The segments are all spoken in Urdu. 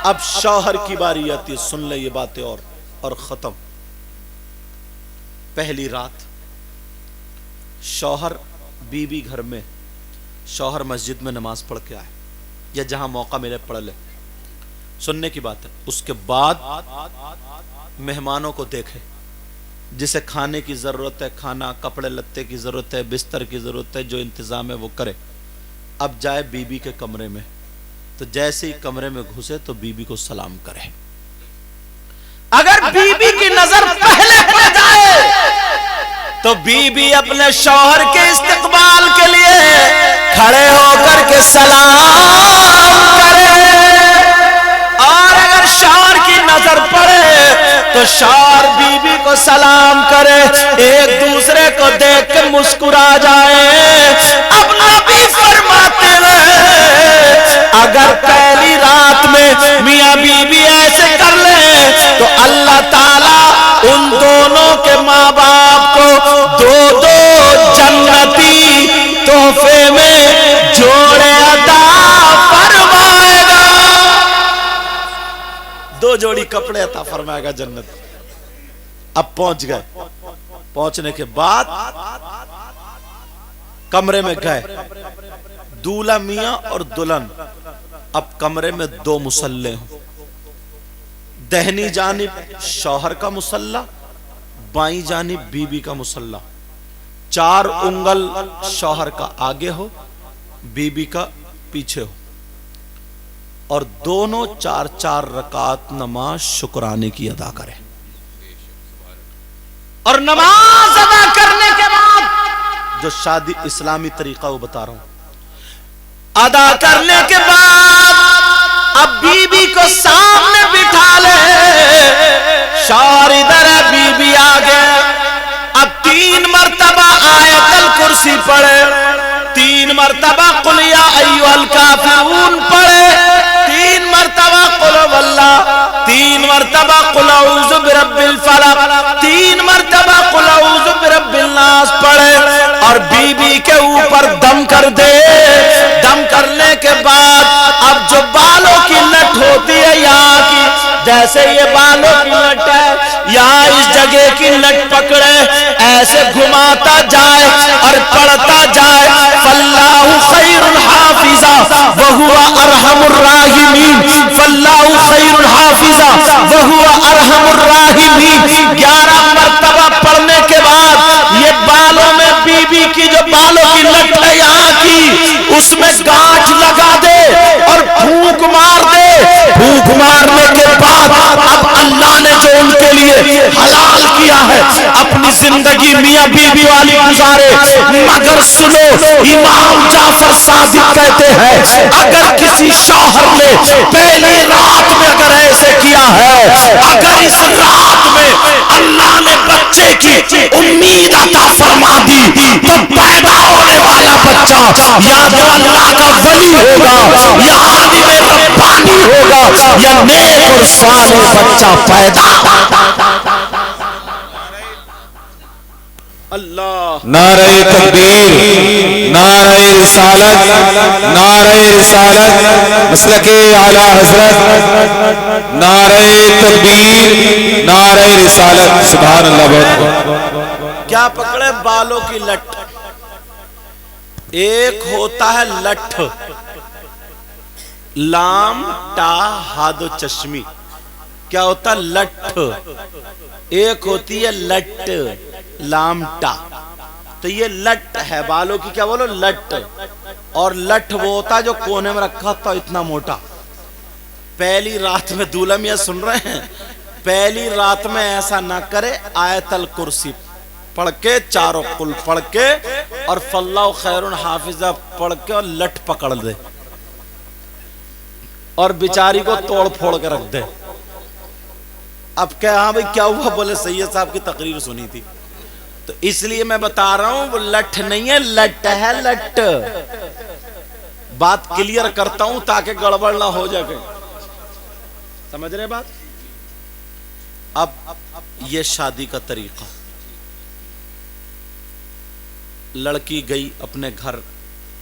اب شوہر کی باری آتی ہے. سن لے یہ باتیں اور ختم. پہلی رات شوہر بیوی گھر میں، شوہر مسجد میں نماز پڑھ کے آئے یا جہاں موقع ملے پڑھ لے، سننے کی بات ہے. اس کے بعد مہمانوں کو دیکھے، جسے کھانے کی ضرورت ہے کھانا، کپڑے لتے کی ضرورت ہے، بستر کی ضرورت ہے، جو انتظام ہے وہ کرے. اب جائے بیوی کے کمرے میں تو جیسے ہی کمرے میں گھسے تو بیوی کو سلام کرے. اگر بیوی کی نظر پہلے پڑ جائے تو بیوی اپنے شوہر کے استقبال کے لیے کھڑے ہو کر کے سلام کرے، اور اگر شوہر کی نظر پڑے تو شوہر بیوی کو سلام کرے، ایک دوسرے کو دیکھ کے مسکرا جائے. اب نبی فرماتے ہیں اگر پہلی رات میں میاں بیوی ایسے کر لیں تو اللہ تعالی ان دونوں کے ماں باپ کو دو جنتی تحفے میں جوڑے عطا فرمائے گا. 2 جوڑی کپڑے عطا فرمائے گا جنت. اب پہنچ گئے. پہنچنے کے بعد کمرے میں گئے، دولہا میاں اور دلہن. اب کمرے میں 2 مصلے ہوں، دہنی جانب شوہر کا مصلہ، بائیں جانب بیوی کا مصلہ. 4 انگل شوہر کا آگے ہو، بیوی کا پیچھے ہو، اور دونوں 4 رکعت نماز شکرانے کی ادا کریں. اور نماز ادا کرنے کے بعد جو شادی اسلامی طریقہ وہ بتا رہا ہوں، ادا کرنے کے بعد اب بیوی کو سامنے بٹھا لے، شوہر ادھر ہے بیوی آگے. اب 3 مرتبہ آیت الکرسی پڑھے، 3 مرتبہ قل یا ایھا الکافرون پڑھے، 3 مرتبہ قل واللہ، 3 مرتبہ قل اعوذ برب الفلق، 3 مرتبہ قل اعوذ برب الناس پڑھے، اور بیوی کے اوپر دم کر دے. دم کرنے کے بعد اب جو بالوں کی لٹ ہوتی ہے یہاں کی، جیسے یہ بالوں کی لٹ ہے، یہاں اس جگہ کی لٹ پکڑے، ایسے گھماتا جائے اور پڑھتا جائے فاللہ خیر حافظا وہو ارحم الراحمین، فاللہ خیر حافظا وہو ارحم الراحمین. 11 مرتبہ پڑھنے کے بعد یہ بالوں میں بیوی کی جو بالوں کی لٹ ہے یہاں کی، اس میں گانٹھ لگا دے اور پھونک مار دے. پھونک مارنے کے بعد اب اللہ نے جو ان کے لیے حلال کیا ہے اپنی زندگی میاں بیوی والی گزارے. مگر سنو، امام جعفر صادق کہتے ہیں اگر کسی شوہر نے پہلی رات میں اگر ایسے کیا ہے، اگر اس رات میں اللہ نے بچے کی امید عطا فرما دی تو پیدا ہونے والا بچہ یا تو اللہ کا ولی ہوگا، یا عالم ربانی ہوگا، یا نیک اور صالح بچہ پیدا. اللہ. نعرہ تکبیر، نعرہ رسالت، نعرہ رسالت مسلک اعلی حضرت، نعرہ تکبیر، نعرہ رسالت. سبحان اللہ. بہت کیا پکڑے بالوں کی لٹ. ایک ہوتا ہے لٹھ، لام ٹا ہاد و چشمی. کیا ہوتا ہے لٹھ. ایک ہوتی ہے لٹ، لام ٹا. تو یہ لٹ ہے بالوں کی، کیا بولو لٹ. اور لٹ وہ ہوتا ہے جو کونے میں رکھا تھا اتنا موٹا. پہلی رات میں دولہا میاں سن رہے ہیں، پہلی رات میں ایسا نہ کرے. آیت الکرسی پڑھ کے، 4 قل پڑھ کے، اور فاللہ خیر حافظہ پڑھ کے، اور لٹ پکڑ دے اور بیچاری کو توڑ پھوڑ کے رکھ دے. اب کیا ہاں بھئی کیا ہوا؟ بولے سید صاحب کی تقریر سنی تھی. تو اس لیے میں بتا رہا ہوں وہ لٹ نہیں ہے، لٹ ہے لٹ. بات کلیئر کرتا ہوں تاکہ گڑبڑ نہ ہو جائے. سمجھ رہے بات؟ اب یہ شادی کا طریقہ. لڑکی گئی اپنے گھر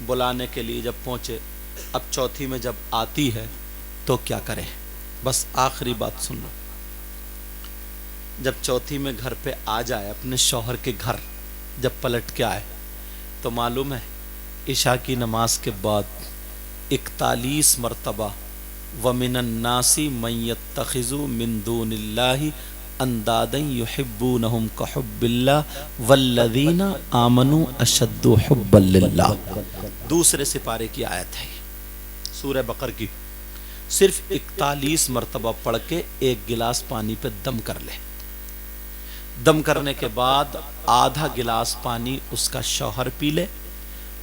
بلانے کے لیے، جب پہنچے، اب چوتھی میں جب آتی ہے تو کیا کرے؟ بس آخری بات سن لو، جب چوتھی میں گھر پہ آ جائے اپنے شوہر کے گھر، جب پلٹ کے آئے تو معلوم ہے عشاء کی نماز کے بعد 41 مرتبہ وَمِنَ النَّاسِ مَن يَتَّخِذُ مِن دُونِ اللَّهِ اندادا يحبونهم كحب اللہ والذین آمنوا اشد حبا للہ۔ دوسرے سپارے کی آیت ہے سورہ بقرہ کی، صرف 41 مرتبہ پڑھ کے ایک گلاس پانی پہ دم کر لے، دم کرنے کے بعد آدھا گلاس پانی اس کا شوہر پی لے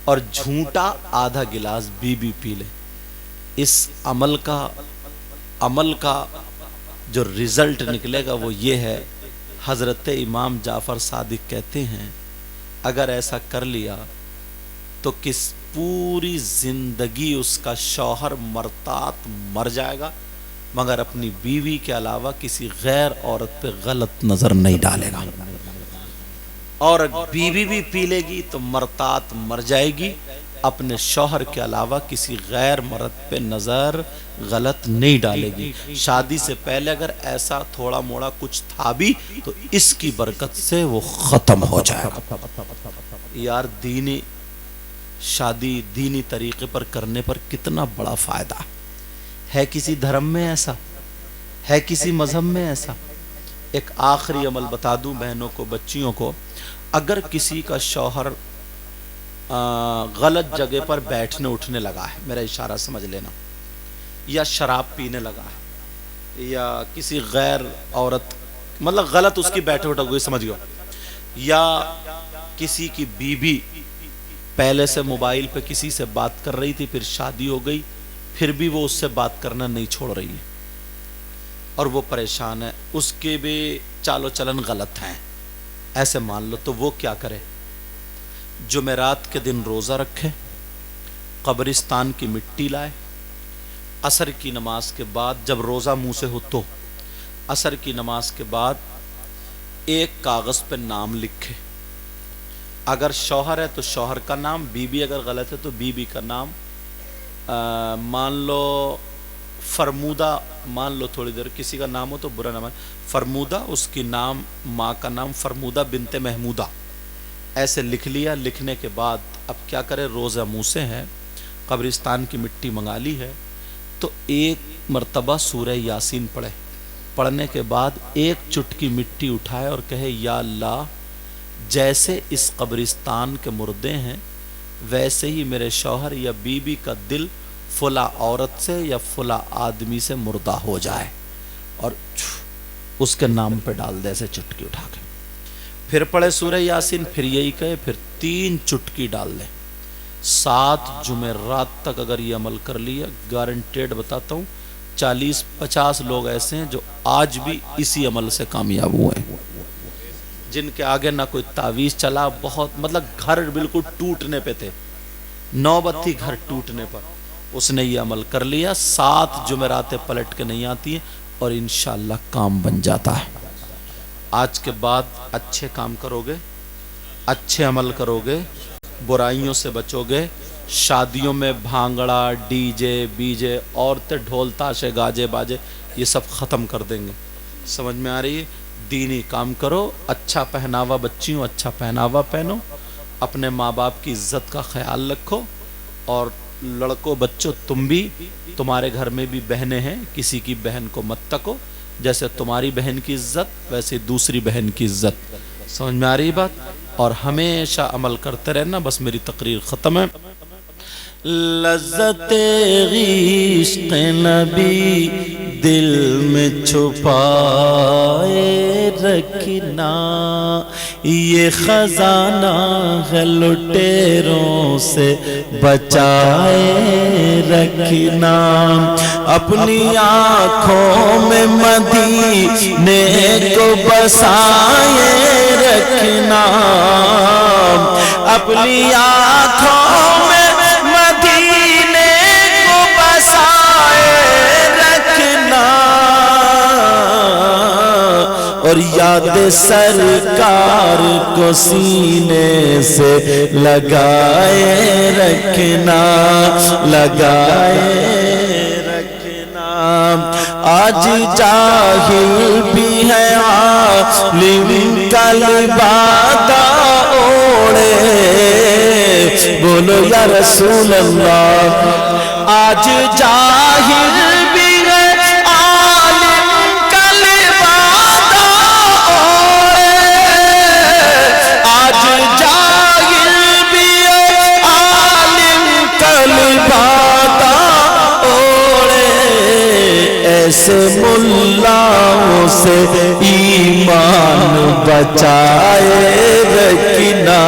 اور جھونٹا آدھا گلاس بیوی پی لے۔ اس عمل کا جو رزلٹ نکلے گا وہ یہ ہے، حضرت امام جعفر صادق کہتے ہیں اگر ایسا کر لیا تو کس پوری زندگی اس کا شوہر مرتات مر جائے گا مگر اپنی بیوی کے علاوہ کسی غیر عورت پہ غلط نظر نہیں ڈالے گا، اور بیوی بھی پی لے گی تو مرتات مر جائے گی، اپنے شوہر کے علاوہ کسی غیر مرد پہ نظر غلط نہیں ڈالے گی۔ شادی سے پہلے اگر ایسا تھوڑا موڑا کچھ تھا بھی تو اس کی برکت سے وہ ختم ہو جائے گا۔ یار دینی شادی دینی طریقے پر کرنے پر کتنا بڑا فائدہ ہے، کسی دھرم میں ایسا ہے، کسی مذہب میں ایسا؟ ایک آخری عمل بتا دوں بہنوں کو، بچیوں کو، اگر کسی کا شوہر غلط جگہ پر بیٹھنے اٹھنے لگا ہے، میرا اشارہ سمجھ لینا، یا شراب پینے لگا ہے، یا کسی غیر عورت مطلب غلط اس کی بیٹھے اٹھا ہوئی سمجھ گئے، یا کسی کی بیوی پہلے سے موبائل پہ کسی سے بات کر رہی تھی، پھر شادی ہو گئی، پھر بھی وہ اس سے بات کرنا نہیں چھوڑ رہی ہے اور وہ پریشان ہے، اس کے بھی چال و چلن غلط ہیں، ایسے مان لو، تو وہ کیا کرے؟ جمعرات کے دن روزہ رکھے، قبرستان کی مٹی لائے، عصر کی نماز کے بعد جب روزہ منہ سے ہو تو عصر کی نماز کے بعد ایک کاغذ پہ نام لکھے، اگر شوہر ہے تو شوہر کا نام، بیوی اگر غلط ہے تو بیوی کا نام، مان لو فرمودہ، مان لو تھوڑی دیر کسی کا نام ہو تو برا نام ہے، فرمودہ، اس کی نام ماں کا نام فرمودہ بنت محمودہ، ایسے لکھ لیا۔ لکھنے کے بعد اب کیا کرے؟ روزہ منہ سے ہے، قبرستان کی مٹی منگا لی ہے، تو ایک مرتبہ سورہ یاسین پڑھے، پڑھنے کے بعد ایک چٹکی مٹی اٹھائے اور کہے یا اللہ جیسے اس قبرستان کے مردے ہیں ویسے ہی میرے شوہر یا بیوی کا دل فلاں عورت سے یا فلاں آدمی سے مردہ ہو جائے، اور اس کے نام پہ ڈال دے ایسے چٹکی اٹھا کے، پھر پڑھے سورہ یاسین، پھر یہی کہے، پھر 3 چٹکی ڈال دیں۔ 7 جمعرات تک اگر یہ عمل کر لیا، گارنٹیڈ بتاتا ہوں 40-50 لوگ ایسے ہیں جو آج بھی اسی عمل سے کامیاب ہوئے ہیں، جن کے آگے نہ کوئی تعویذ چلا، بہت مطلب گھر بالکل ٹوٹنے پہ تھے، نوبت تھی گھر ٹوٹنے پر، اس نے یہ عمل کر لیا، 7 جمعراتیں پلٹ کے نہیں آتی ہیں اور انشاءاللہ کام بن جاتا ہے۔ آج کے بعد اچھے کام کرو گے، اچھے عمل کرو گے، برائیوں سے بچو گے، شادیوں میں بھانگڑا، ڈی جے بیجے، عورتیں ڈھول تاشے گاجے باجے یہ سب ختم کر دیں گے، سمجھ میں آ رہی ہے؟ دینی کام کرو، اچھا پہناوا، بچیوں اچھا پہناوا پہنو، اپنے ماں باپ کی عزت کا خیال رکھو، اور لڑکوں بچوں تم بھی، تمہارے گھر میں بھی بہنیں ہیں، کسی کی بہن کو مت تکو، جیسے تمہاری بہن کی عزت ویسے دوسری بہن کی عزت، سمجھ میں آ رہی بات؟ اور ہمیشہ عمل کرتے رہنا۔ بس میری تقریر ختم ہے۔ لذت عشق نبی دل میں چھپائے رکھنا، یہ خزانہ ہے لٹیروں سے بچائے رکھنا، اپنی آنکھوں میں مدینے کو بسائے رکھنا، اپنی آنکھوں میں مدینے کو بسائے رکھنا، اور یاد سرکار کو سینے سے لگائے رکھنا، لگائے رکھنا۔ آج جاہل بھی ہے عالم کا لبادہ اوڑے، بولو یا رسول اللہ۔ آج جاہل بھی ہے عالم کا لبادہ اوڑے، آج جاہل بھی ہے عالم کا لبادہ اوڑے، ایسے ملاؤں سے ایمان بچائے رکھنا،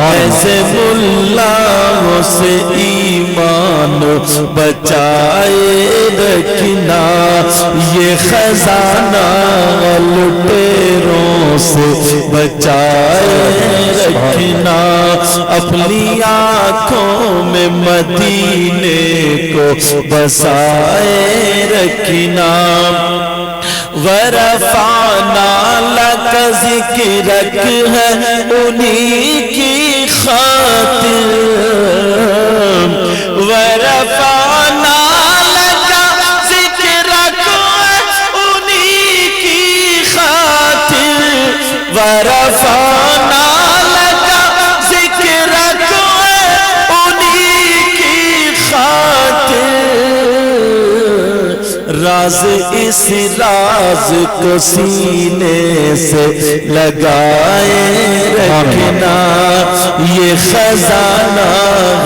ایسے ملاؤں سے ایمان بچائے رکھنا، یہ خزانہ لٹیروں سے بچائے رکھنا، اپنی آنکھوں میں مدینے کو بسائے رکھنا، ورفعنا لک ذکرک ہے انہی کی خاطر، ورفعنا لک ذکرک ہے انہی کی خاطر، ورفعنا لک ذکرک ہے انہی کی خاطر، راز اس راز کو سینے سے لگائے رکھنا، یہ خزانہ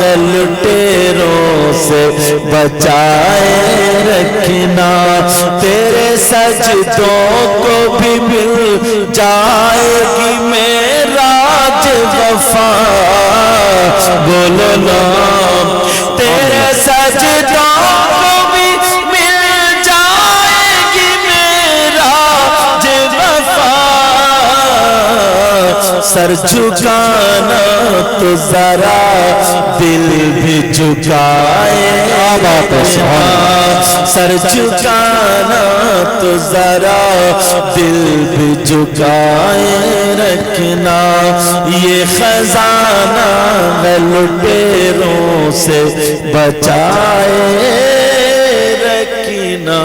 ہے لٹیروں سے بچائے رکھنا، تیرے سجدوں کو بھی مل جائے گی معراج وفا، بولو نا، تیرے سجدوں کو بھی سر جھکانا تو ذرا دل بھی جھکائے رکھنا، سر جھکانا تو ذرا دل بھی جھکائے رکھنا، یہ خزانہ ہے لٹیروں سے بچائے رکھنا۔